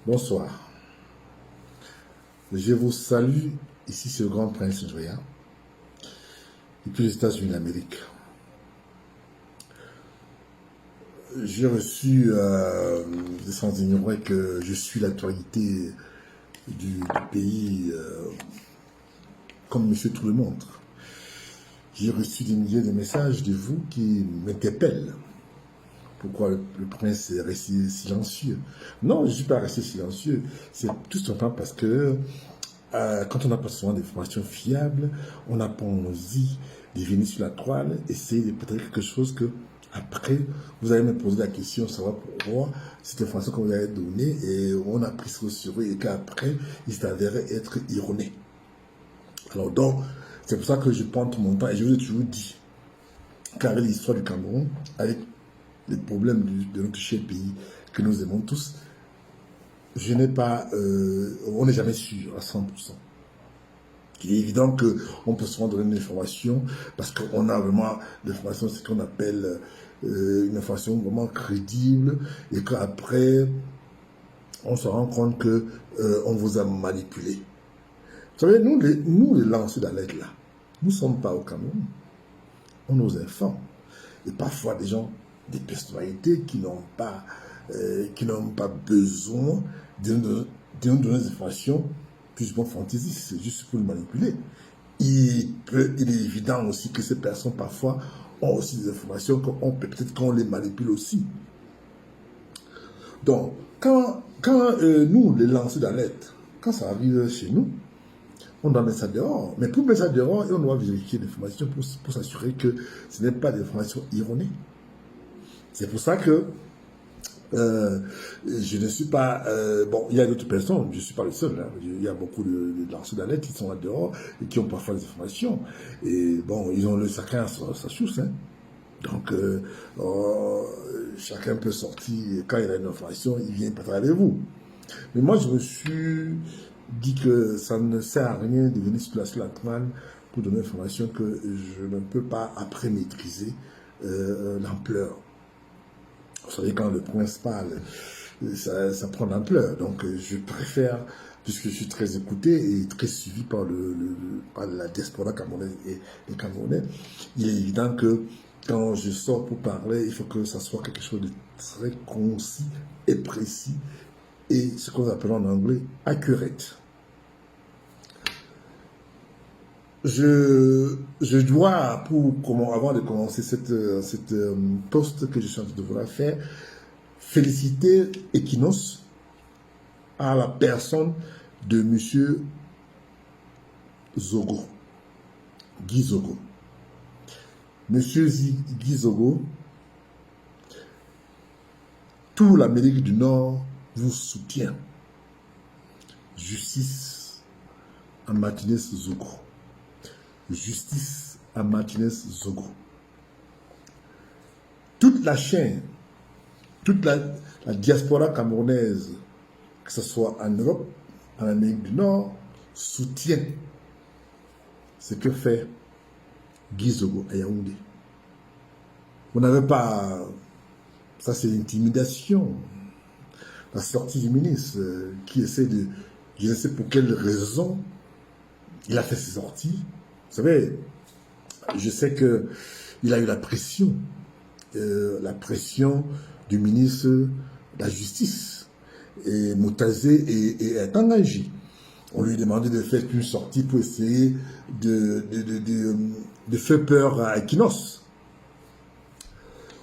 Bonsoir. Je vous salue. Ici, c'est le Grand Prince Joya, depuis les États-Unis d'Amérique. J'ai reçu, sans ignorer que je suis l'actualité du pays comme monsieur tout le monde. J'ai reçu des milliers de messages de vous qui m'interpellent. Pourquoi le prince est resté silencieux? Non, je ne suis pas resté silencieux. C'est tout simplement parce que quand on n'a pas souvent d'informations fiables, on n'a pas envie de venir sur la toile, essayer de peut-être quelque chose que après, vous allez me poser la question, savoir pourquoi cette information que vous avez donnée, et on a pris ça au sérieux, et qu'après, il s'avérait être erroné. Alors donc, c'est pour ça que je prends tout mon temps, et je vous ai toujours dit, qu'avec l'histoire du Cameroun, avec les problèmes de notre cher pays que nous aimons tous, je n'ai pas, on n'est jamais sûr à 100%. Il est évident qu'on peut souvent donner une information parce qu'on a vraiment l'information, c'est ce qu'on appelle une information vraiment crédible, et qu'après, on se rend compte qu'on vous a manipulé. Vous savez, nous les lanceurs d'alerte là, nous ne sommes pas au Cameroun, on nous informe. Et parfois des gens, des personnalités qui n'ont pas besoin de nous donner des informations plus ou moins fantaisistes, c'est juste pour nous manipuler. Il est évident aussi que ces personnes parfois ont aussi des informations peut-être qu'on les manipule aussi. Donc, quand nous, les lanceurs d'alerte, quand ça arrive chez nous, on doit mettre ça dehors. Mais pour mettre ça dehors, on doit vérifier l'information pour s'assurer que ce n'est pas des informations erronées. C'est pour ça que je ne suis pas... bon, il y a d'autres personnes, je ne suis pas le seul. Hein. Il y a beaucoup de lanceurs d'alerte qui sont là dehors et qui ont parfois des informations. Et bon, ils ont chacun sa source. Hein. Donc, chacun peut sortir. Quand il a une information, il vient partager avec vous. Mais moi, je me suis dit que ça ne sert à rien de venir sur la toile pour donner une information que je ne peux pas après maîtriser l'ampleur. Vous savez, quand le prince parle, ça prend l'ampleur. Donc, je préfère, puisque je suis très écouté et très suivi par la diaspora camerounaise et les Camerounais, il est évident que quand je sors pour parler, il faut que ça soit quelque chose de très concis et précis et ce qu'on appelle en anglais accurate. Je dois, avant de commencer cette post que je suis en train de vous faire, féliciter Equinos à la personne de monsieur Zogo, Guy Zogo. Monsieur Guy Zogo, toute l'Amérique du Nord vous soutient. Justice à Martinez Zogo. Justice à Martinez Zogo. Toute la chaîne, toute la diaspora camerounaise, que ce soit en Europe, en Amérique du Nord, soutient ce que fait Guy Zogo à Yaoundé. Vous n'avez pas... Ça, c'est l'intimidation. La sortie du ministre qui essaie de... Je ne sais pour quelle raison il a fait ses sorties. Vous savez, je sais qu'il a eu la pression du ministre de la Justice. Et Moutazé est engagé. On lui a demandé de faire une sortie pour essayer de faire peur à Equinos.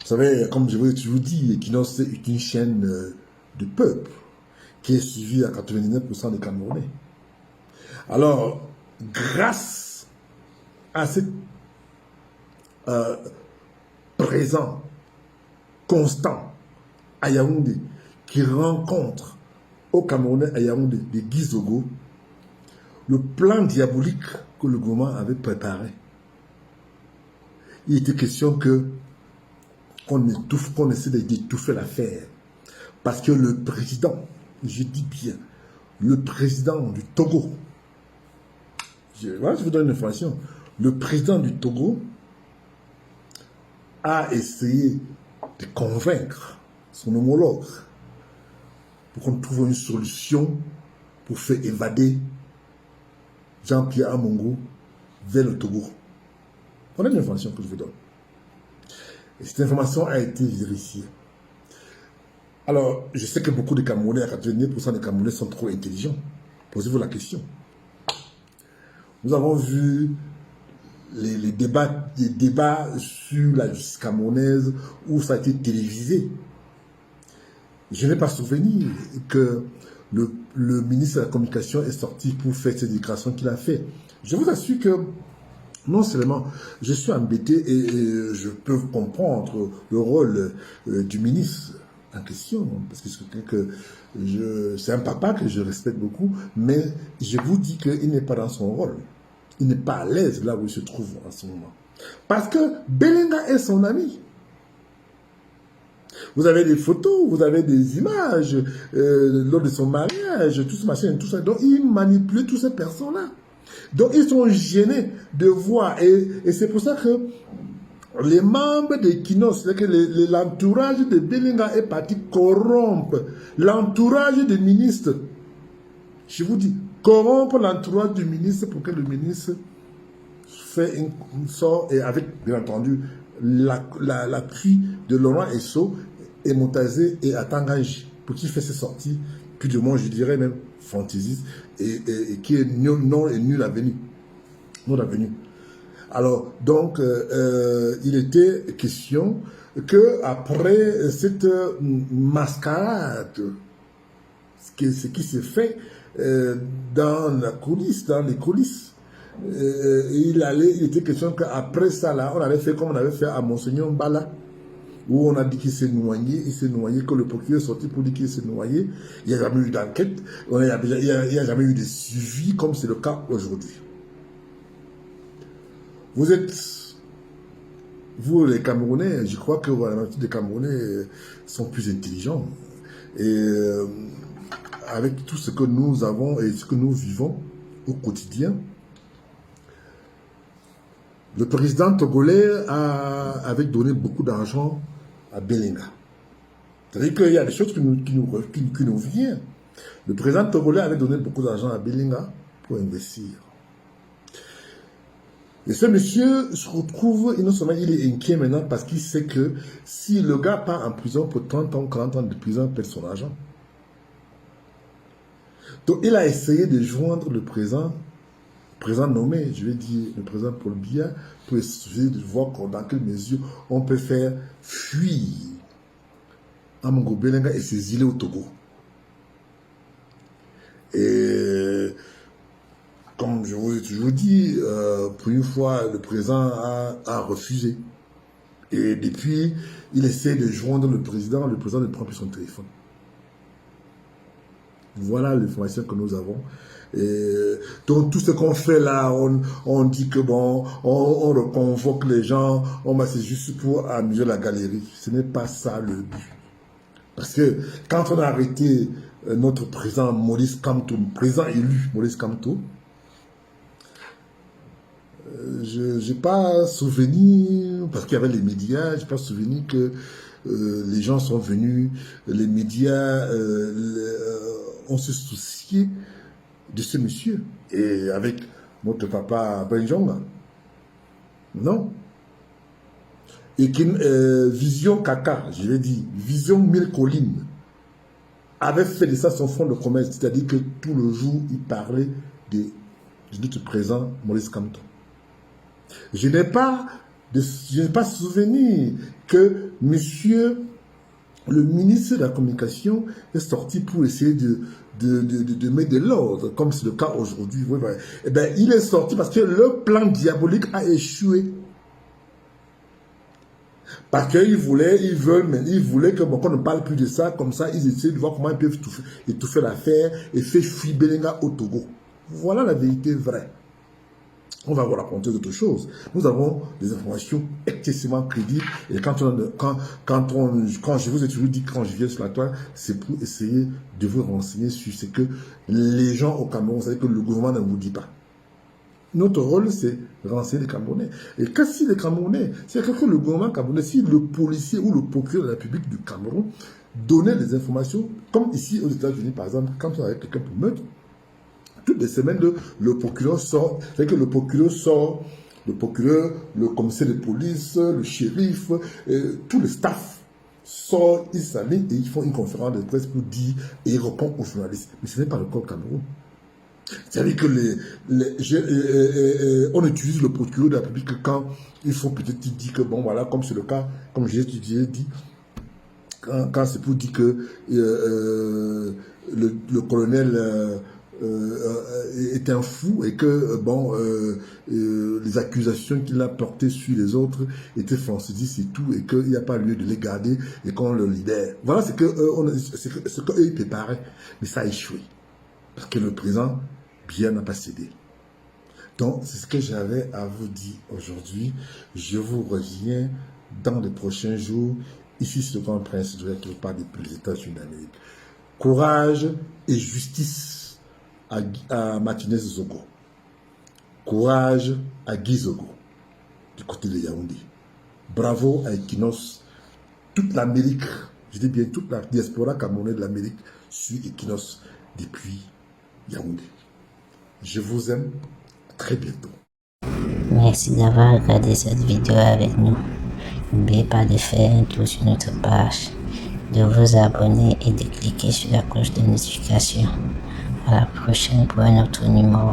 Vous savez, comme je vous ai toujours dit, Equinos est une chaîne de peuple qui est suivie à 99% des Camerounais. Alors, grâce à cette présent constant à Yaoundé, qui rencontre au Camerounais à Yaoundé des Guy Zogo, le plan diabolique que le gouvernement avait préparé. Il était question qu'on essaie d'étouffer l'affaire. Parce que le président, je dis bien, le président du Togo, voilà, je vous donne une information, le président du Togo a essayé de convaincre son homologue pour qu'on trouve une solution pour faire évader Jean-Pierre Amongo vers le Togo. Voilà l'information que je vous donne. Et cette information a été vérifiée. Alors, je sais que beaucoup de Camerounais, à 99% des Camerounais sont trop intelligents. Posez-vous la question. Nous avons vu les débats sur la justice camerounaise où ça a été télévisé. Je n'ai pas souvenir que le ministre de la Communication est sorti pour faire cette déclaration qu'il a fait. Je vous assure que non seulement je suis embêté et je peux comprendre le rôle du ministre en question, parce que c'est un papa que je respecte beaucoup, mais je vous dis qu'il n'est pas dans son rôle. Il n'est pas à l'aise là où il se trouve en ce moment. Parce que Belenga est son ami. Vous avez des photos, vous avez des images lors de son mariage, tout ce machin, tout ça. Donc, il manipule toutes ces personnes-là. Donc, ils sont gênés de voir. Et c'est pour ça que les membres de Kinos, c'est-à-dire que l'entourage de Belenga est parti corrompre l'entourage du ministre. Je vous dis, corrompre l'entourage du ministre pour que le ministre fait une sorte, et avec, bien entendu, l'appui de Laurent Esso, et Montazé et Atanganji, pour qu'il fasse ses sorties, plus de moins, je dirais même, fantaisistes, et qui est non et nul à venir. Non à venir. Alors, donc, il était question que après cette mascarade, ce qui s'est fait dans la coulisse, dans les coulisses, il était question qu'après ça, là, on allait faire comme on avait fait à Monseigneur Mbala, où on a dit qu'il s'est noyé, que le procureur est sorti pour dire qu'il s'est noyé. Il n'y a jamais eu d'enquête, il n'y a jamais eu de suivi comme c'est le cas aujourd'hui. Vous les Camerounais, je crois que la majorité des Camerounais sont plus intelligents. Et avec tout ce que nous avons et ce que nous vivons au quotidien, le président togolais avait donné beaucoup d'argent à Belenga. C'est-à-dire qu'il y a des choses qui nous viennent. Le président togolais avait donné beaucoup d'argent à Belenga pour investir. Et ce monsieur se retrouve, non seulement il est inquiet maintenant parce qu'il sait que si le gars part en prison pour 30 ans, 40 ans de prison, il perd son argent. Donc il a essayé de joindre le président nommé, je vais dire le président Paul Biya, pour essayer de voir dans quelle mesure on peut faire fuir Amongo Belenga et ses îles au Togo. Et comme je vous ai toujours dit, pour une fois, le président a refusé. Et depuis, il essaie de joindre le président ne prend plus son téléphone. Voilà l'information que nous avons. Et donc tout ce qu'on fait là, on dit que bon, on reconvoque les gens, c'est juste pour amuser la galerie. Ce n'est pas ça le but. Parce que quand on a arrêté notre président Maurice Kamto, président élu Maurice Kamto, je n'ai pas souvenir, parce qu'il y avait les médias, je n'ai pas souvenir que les gens sont venus, les médias ont se soucié de ce monsieur. Et avec notre papa Benjonga. Non. Et Vision Kaka, je l'ai dit, Vision Mille Collines, avait fait de ça son fonds de commerce. C'est-à-dire que tout le jour, il parlait de notre président Maurice Kamto. Je n'ai pas souvenir que monsieur le ministre de la Communication est sorti pour essayer de mettre de l'ordre, comme c'est le cas aujourd'hui. Eh bien, il est sorti parce que le plan diabolique a échoué. Parce qu'ils voulaient qu'on ne parle plus de ça, comme ça, ils essaient de voir comment ils peuvent étouffer l'affaire et faire fuir Belenga au Togo. Voilà la vérité vraie. On va vous raconter d'autres choses. Nous avons des informations excessivement crédibles. Et quand je vous ai toujours dit, quand je viens sur la toile, c'est pour essayer de vous renseigner sur ce que les gens au Cameroun, c'est-à-dire que le gouvernement ne vous dit pas. Notre rôle, c'est renseigner les Camerounais. Et quand si les Camerounais, c'est que le gouvernement camerounais, si le policier ou le procureur de la République du Cameroun donner des informations, comme ici aux États-Unis, par exemple, quand on a quelqu'un pour meurtre, toutes les semaines, le procureur sort, c'est que le procureur sort, le procureur, le commissaire de police, le shérif, tout le staff sort, ils s'alignent et ils font une conférence de presse pour dire, et ils répondent aux journalistes. Mais ce n'est pas le cas au Cameroun. C'est-à-dire que on utilise le procureur de la République quand il faut peut-être dire que, bon, voilà, comme c'est le cas, comme j'ai dit, quand c'est pour dire que le colonel était un fou et que, bon, les accusations qu'il a portées sur les autres étaient fantaisistes et tout, et qu'il n'y a pas lieu de les garder et qu'on le libère. Voilà ce qu'eux ils préparaient. Mais ça a échoué. Parce que le président bien n'a pas cédé. Donc, c'est ce que j'avais à vous dire aujourd'hui. Je vous reviens dans les prochains jours. Ici, c'est le Grand Prince de qui vous parle des États-Unis d'Amérique. Courage et justice à Martinez Zogo. Courage à Guy Zogo, du côté de Yaoundé. Bravo à Equinos. Toute l'Amérique, je dis bien toute la diaspora camerounaise de l'Amérique suit Equinos depuis Yaoundé. Je vous aime. À très bientôt. Merci d'avoir regardé cette vidéo avec nous. N'oubliez pas de faire un tour sur notre page, de vous abonner et de cliquer sur la cloche de notification. À la prochaine pour un autre numéro.